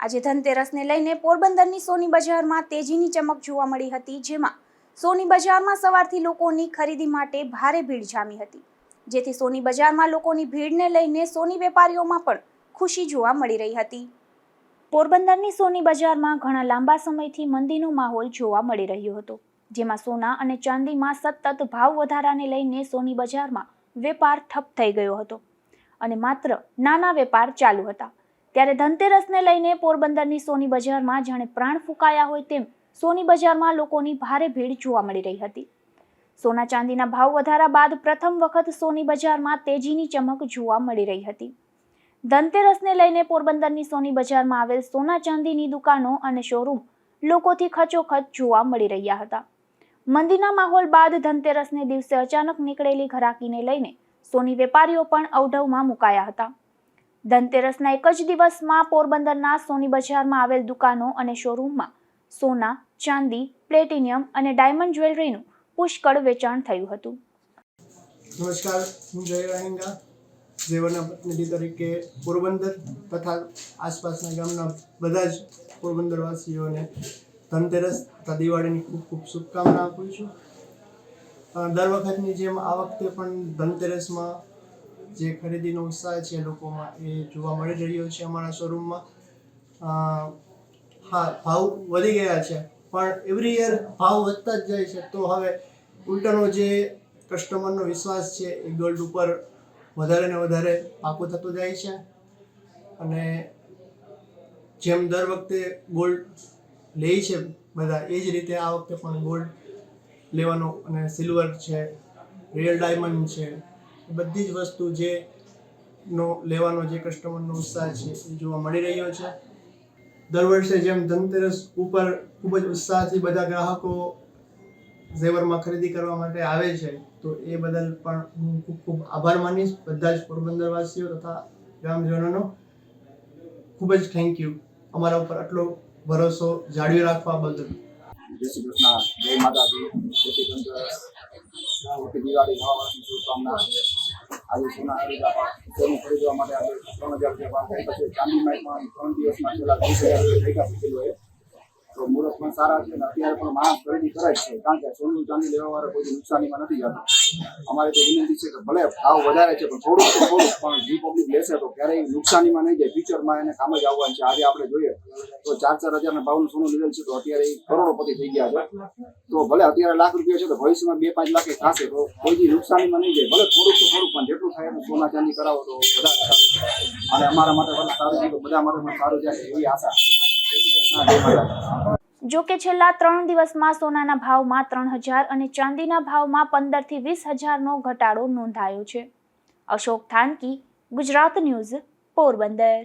આજે ધનતેરસને લઈને પોરબંદરની સોની બજારમાં તેજીની ચમક જોવા મળી હતી, જેમાં સોની બજારમાં સવારથી લોકોની ખરીદી માટે ભારે ભીડ જામી હતી, જેથી સોની બજારમાં લોકોની ભીડને લઈને સોની વેપારીઓમાં પણ ખુશી જોવા મળી રહી હતી। પોરબંદરની સોની બજારમાં ઘણા લાંબા સમયથી મંદીનો માહોલ જોવા મળી રહ્યો હતો, જેમાં સોના અને ચાંદીમાં સતત ભાવ વધારાને લઈને સોની બજારમાં વેપાર ઠપ થઈ ગયો હતો અને માત્ર નાના વેપાર ચાલુ હતા। ત્યારે ધનતેરસને લઈને પોરબંદરની સોની બજારમાં જાણે પ્રાણ ફૂંકાયા હોય તેમ સોની બજારમાં લોકોની ભારે ભીડ જોવા મળી રહી હતી। સોના ચાંદીના ભાવ વધારા બાદ પ્રથમ વખત સોની બજારમાં તેજીની ચમક જોવા મળી રહી હતી। ધનતેરસને લઈને પોરબંદરની સોની બજારમાં આવેલ સોના ચાંદીની દુકાનો અને શોરૂમ લોકોથી ખચોખચ જોવા મળી રહ્યા હતા। મંદીના માહોલ બાદ ધનતેરસને દિવસે અચાનક નીકળેલી ઘરાકીને લઈને સોની વેપારીઓ પણ અવઢવમાં મુકાયા હતા। ધનતેરસના એક જ દિવસમાં પોરબંદરના સોની બજારમાં આવેલ દુકાનો અને શોરૂમમાં સોના, ચાંદી, પ્લેટિનિયમ અને ડાયમંડ જ્વેલરીનું પુષ્કળ વેચાણ થયું હતું। નમસ્કાર, હું જય રાહિંગા, જેવરના પ્રતિનિધિ તરીકે પોરબંદર તથા આસપાસના ગામના બધા જ પોરબંદરવાસીઓને ધનતેરસ તથા દિવાળીની ખૂબ ખૂબ શુભકામના આપું છું। દર વખતની જેમ આ વખતે પણ ધનતેરસમાં જે ખરીદીનો ઉત્સાહ છે લોકોમાં એ જોવા મળી રહ્યો છે। અમારા શોરૂમમાં હા, ભાવ વધી ગયા છે, પણ એવરી યર ભાવ વધતા જ જાય છે, તો હવે ઉલટાનો જે કસ્ટમરનો વિશ્વાસ છે એ ગોલ્ડ ઉપર વધારે ને વધારે પાકો થતો જાય છે। અને જેમ દર વખતે ગોલ્ડ લે છે બધા, એ જ રીતે આ વખતે પણ ગોલ્ડ લેવાનો અને સિલ્વર છે, રિયલ ડાયમંડ છે, બધી જ વસ્તુ જે લેવાનો જે કસ્ટમરનો ઉત્સાહ છે એ જોવા મળી રહ્યો છે। દર વર્ષે જેમ ધનતેરસ ઉપર ખૂબ જ ઉત્સાહથી બધા ગ્રાહકો ઝેવરમાં ખરીદી કરવા માટે આવે છે, તો એ બદલ પણ હું ખૂબ ખૂબ આભાર માનીશ બધા જ પોરબંદરવાસીઓ તથા ગ્રામજનોનો। ખૂબ જ થેન્ક યુ અમારા ઉપર આટલો ભરોસો જાળવી રાખવા બદલ। જય શ્રી કૃષ્ણ, જય માતાજી, જય ધનતેરસ, દિવાળી, નવા વર્ષની શુભકામના। આજે સોના ખરીદવા માટે આજે 3000 રૂપિયા ભાવ થાય છે। ચાંદીમાં પણ 3 દિવસમાં છેલ્લા 20000 રૂપિયા ભેગા થયેલું હોય, તો મુહૂર્ત પણ સારા છે અને અત્યારે પણ માણસ ખરીદી કરે છે, કારણ કે સોનું ચાંદી લેવાવાળા કોઈ નુકસાનીમાં નથી જતું। અમારે તો વિનંતી છે કે ભલે ભાવ વધારે છે પણ થોડુંક પણ જે પબ્લિક લેશે તો ક્યારેય નુકસાનીમાં નહીં જાય, ફ્યુચરમાં એને કામ જ આવવાનું છે। આજે આપણે જોઈએ તો 4-4 હજારના ભાવનું સોનું લીધેલ છે, તો અત્યારે કરોડોપતિ થઈ ગયા છે। તો ભલે અત્યારે લાખ રૂપિયા છે, તો ભવિષ્યમાં 2-5 લાખ થશે, તો કોઈ નુકસાનીમાં નહીં જાય, ભલે થોડુંક પણ જેટલું થાય એનું સોના ચાંદી કરાવો તો વધારે અને અમારા માટે પણ સારું છે, તો બધા માટે પણ સારું જાય એવી આશા। જો કે છેલ્લા 3 દિવસમાં સોનાના ભાવમાં 3000 અને ચાંદીના ભાવમાં 15 થી 20,000નો ઘટાડો નોંધાયો છે। અશોક થાનકી, ગુજરાત ન્યૂઝ, પોરબંદર।